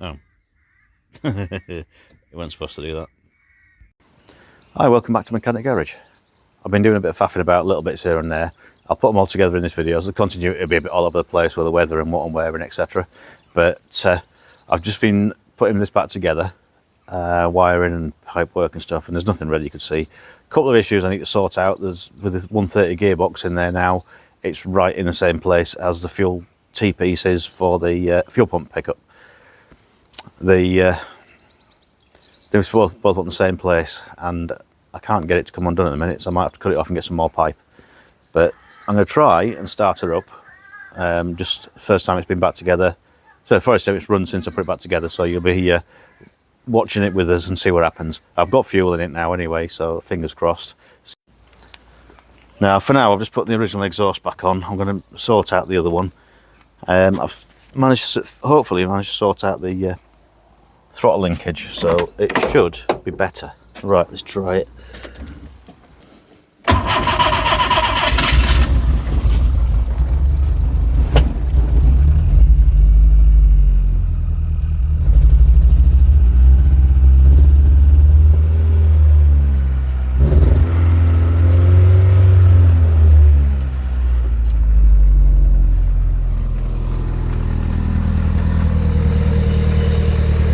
Oh. You weren't supposed to do that. Hi, welcome back to Mechanic Garage. I've been doing a bit of faffing about, little bits here and there. I'll put them all together in this video, so the continuity will be a bit all over the place with the weather and what I'm wearing, etc. But I've just been putting this back together, wiring and pipe work and stuff, and there's nothing really you could see. A couple of issues I need to sort out. There's with the 130 gearbox in there now, it's right in the same place as the fuel T-piece is for the fuel pump pickup. They're both on the same place, and I can't get it to come undone at the minute, so I might have to cut it off and get some more pipe. But I'm going to try and start her up. Just first time it's been back together. So first time it's run since I put it back together, so you'll be watching it with us and see what happens. I've got fuel in it now anyway, so fingers crossed. Now for now I've just put the original exhaust back on. I'm going to sort out the other one. I've managed to, hopefully managed to sort out the throttle linkage, so it should be better. Right, let's try it.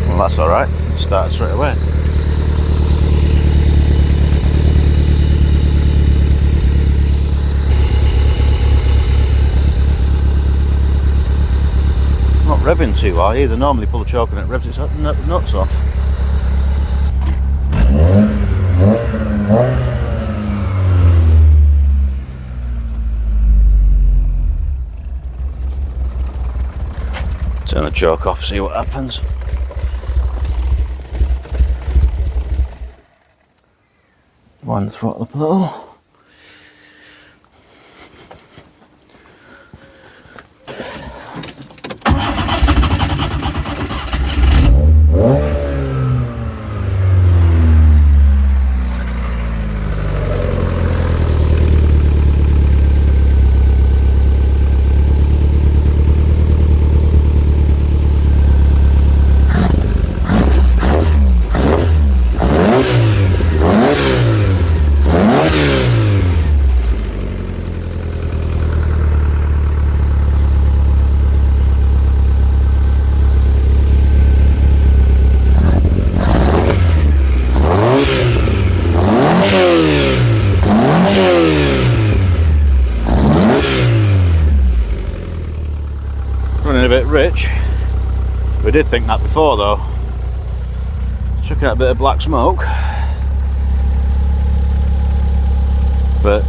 Well, that's all right. Start straight away. Not revving too high either. Normally pull the choke and it revs its nuts off. Turn the choke off, see what happens. Wind the throttle up a little. Running a bit rich. We did think that before though. Chucking out a bit of black smoke. But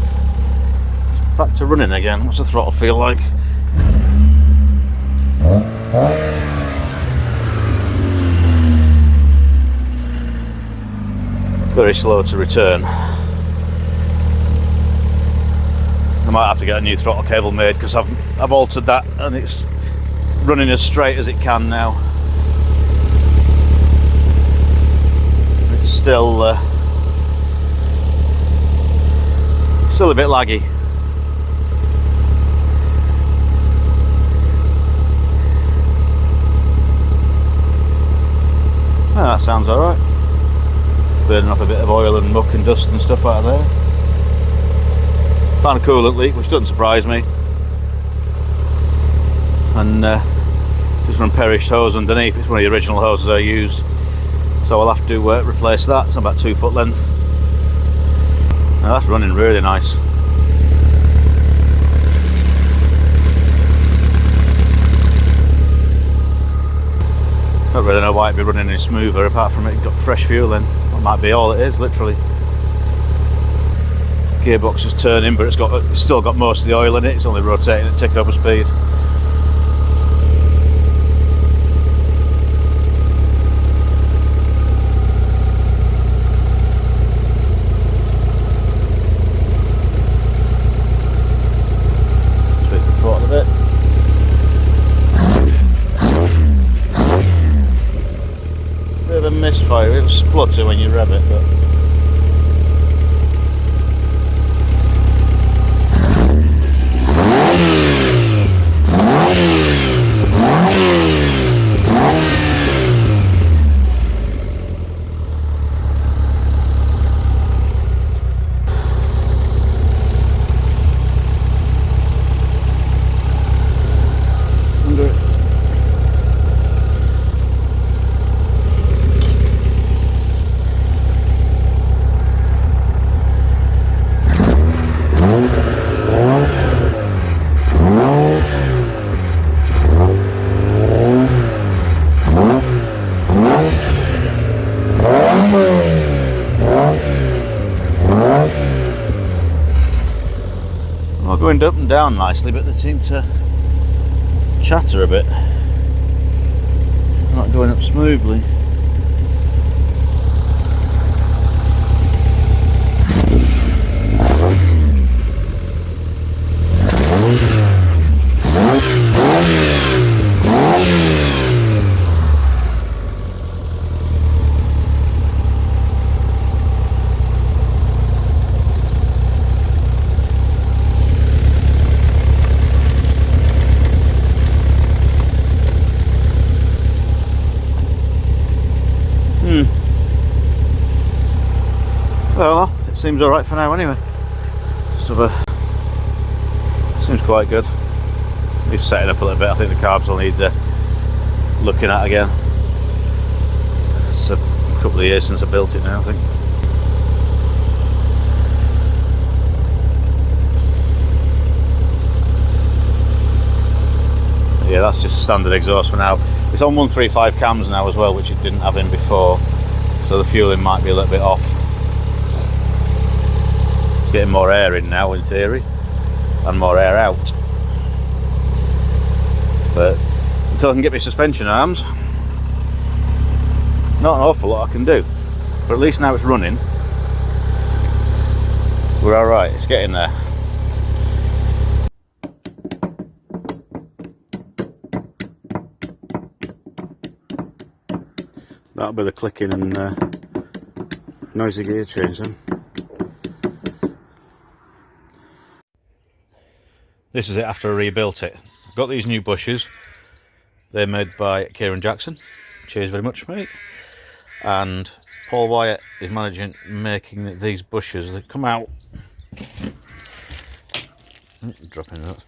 back to running again. What's the throttle feel like? Very slow to return. I might have to get a new throttle cable made because I've altered that and it's running as straight as it can now. It's still a bit laggy. That sounds alright. Burning off a bit of oil and muck and dust and stuff out of there. Found a coolant leak, which doesn't surprise me. And just run perished hose underneath. It's one of the original hoses I used, so I'll have to replace that. It's about 2 foot length. Now that's running really nice. Don't really know why it'd be running any smoother apart from it got fresh fuel in. That might be all it is, literally. Gearbox is turning, but it's still got most of the oil in it. It's only rotating at tick over speed. Tweak the throttle a bit. Bit of a misfire. It'll splutter when you rev it, but. going up and down nicely, but they seem to chatter a bit. Not going up smoothly. Well, it seems alright for now anyway. So, seems quite good. He's setting up a little bit. I think the carbs will need looking at again. It's a couple of years since I built it now, I think. Yeah, that's just a standard exhaust for now. It's on 135 cams now as well, which it didn't have in before. So the fueling might be a little bit off. It's getting more air in now in theory, and more air out. But until I can get my suspension arms, not an awful lot I can do. But at least now it's running, we're alright, it's getting there. That'll be the clicking and noisy gear change then. This is it after I rebuilt it. I've got these new bushes. They're made by Kieran Jackson. Cheers very much, mate. And Paul Wyatt is making these bushes that come out. Dropping that.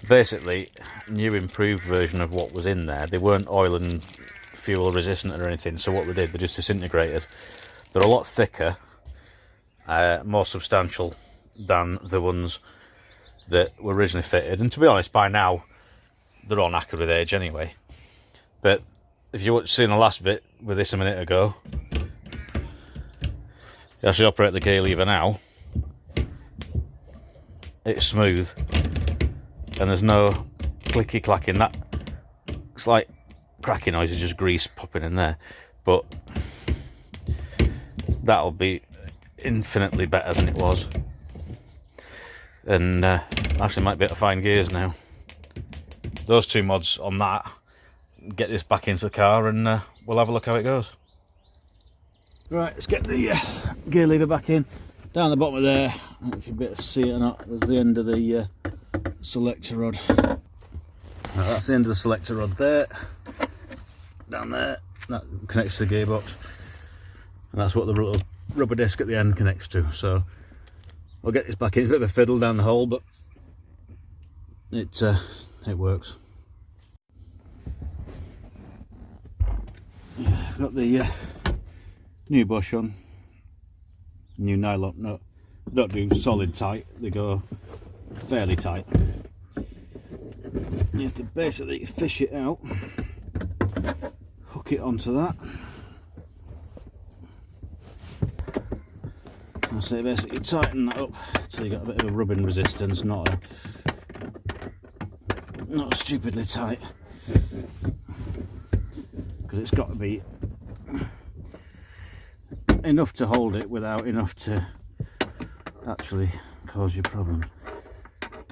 Basically, new improved version of what was in there. They weren't oil and fuel resistant or anything, so what they did, they just disintegrated. They're a lot thicker, more substantial than the ones that were originally fitted, and to be honest, by now they're all knackered with age anyway. But if you seen the last bit with this a minute ago, you actually operate the gear lever now, it's smooth and there's no clicky clacking. That it's like cracking noise, it's just grease popping in there, but that'll be infinitely better than it was. And actually might be able to find gears now. Those two mods on that, get this back into the car and we'll have a look how it goes. Right, let's get the gear lever back in. Down the bottom of there, I don't know if you'll be able to see it or not, there's the end of the selector rod. Right, that's the end of the selector rod there. Down there, that connects to the gearbox. And that's what the little rubber disc at the end connects to. So I'll get this back in. It's a bit of a fiddle down the hole, but it works. Yeah, I've got the new bush on, new nylon. No, they don't do solid tight, they go fairly tight. You have to basically fish it out, hook it onto that. So basically tighten that up till you got a bit of a rubbing resistance, not stupidly tight, because it's got to be enough to hold it without enough to actually cause you problems.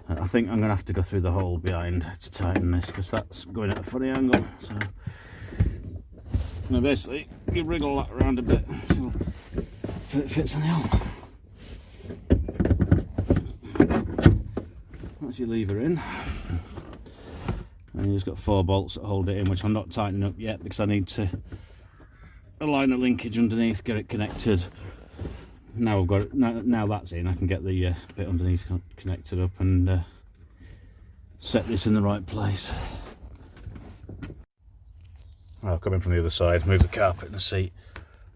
I think I'm going to have to go through the hole behind to tighten this, because that's going at a funny angle. So now basically you wriggle that around a bit until it fits in the hole. That's your lever in, and you've just got 4 bolts that hold it in, which I'm not tightening up yet because I need to align the linkage underneath, get it connected. Now I've got it, now that's in, I can get the bit underneath connected up and set this in the right place. I'll come in from the other side, move the carpet and the seat.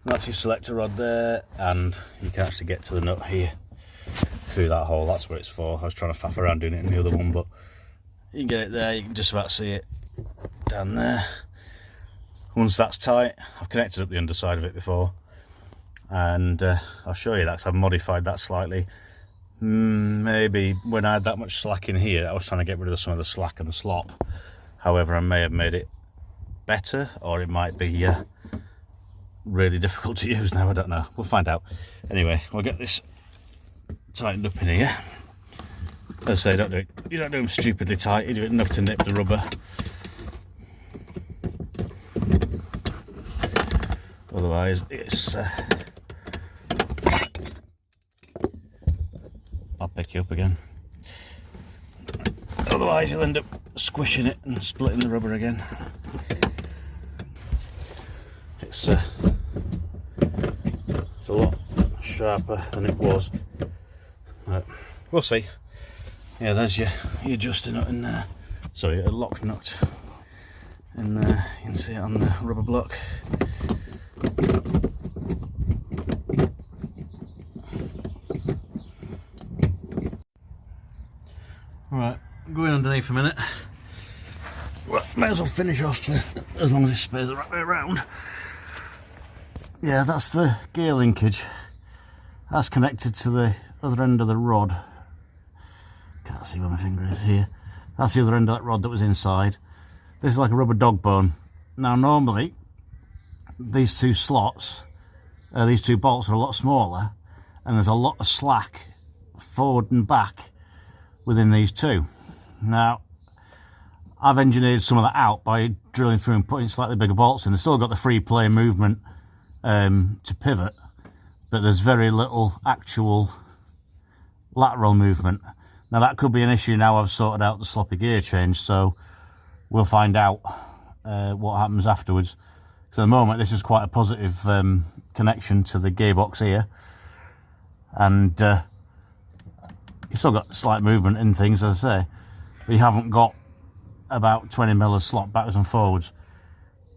That's your selector rod there, and you can actually get to the nut here through that hole. That's what it's for. I was trying to faff around doing it in the other one, but you can get it there. You can just about see it down there. Once that's tight, I've connected up the underside of it before, and I'll show you that because I've modified that slightly. Maybe when I had that much slack in here, I was trying to get rid of some of the slack and the slop. However, I may have made it better, or it might be really difficult to use now. I don't know. We'll find out. Anyway, we'll get this tightened up in here. As I say, you don't do them stupidly tight. You do it enough to nip the rubber. Otherwise, it's I'll pick you up again. Otherwise, you'll end up squishing it and splitting the rubber again. It's a lot sharper than it was. But we'll see. Yeah, there's your adjuster nut in there. Sorry, a lock nut in there. You can see it on the rubber block. Right, going underneath a minute. Well, might as well finish off as long as it spares the right way around. Yeah, that's the gear linkage. That's connected to the other end of the rod. Can't see where my finger is here. That's the other end of that rod that was inside. This is like a rubber dog bone. Now normally, these two slots, these two bolts are a lot smaller, and there's a lot of slack forward and back within these two. Now, I've engineered some of that out by drilling through and putting slightly bigger bolts in. They've still got the free play movement to pivot, but there's very little actual lateral movement. Now that could be an issue now I've sorted out the sloppy gear change, so we'll find out what happens afterwards. Because at the moment this is quite a positive connection to the gearbox here, and you've still got slight movement in things, as I say, but you haven't got about 20mm of slot backwards and forwards.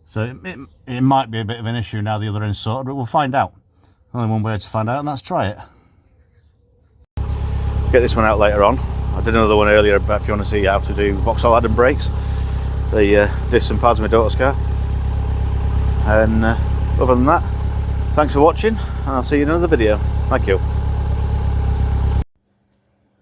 So it might be a bit of an issue now the other end's sorted, but we'll find out. Only one way to find out, and that's try it. Get this one out later on. I did another one earlier about if you want to see how to do Vauxhall Adam brakes, the discs and pads of my daughter's car. And other than that, thanks for watching, and I'll see you in another video. Thank you.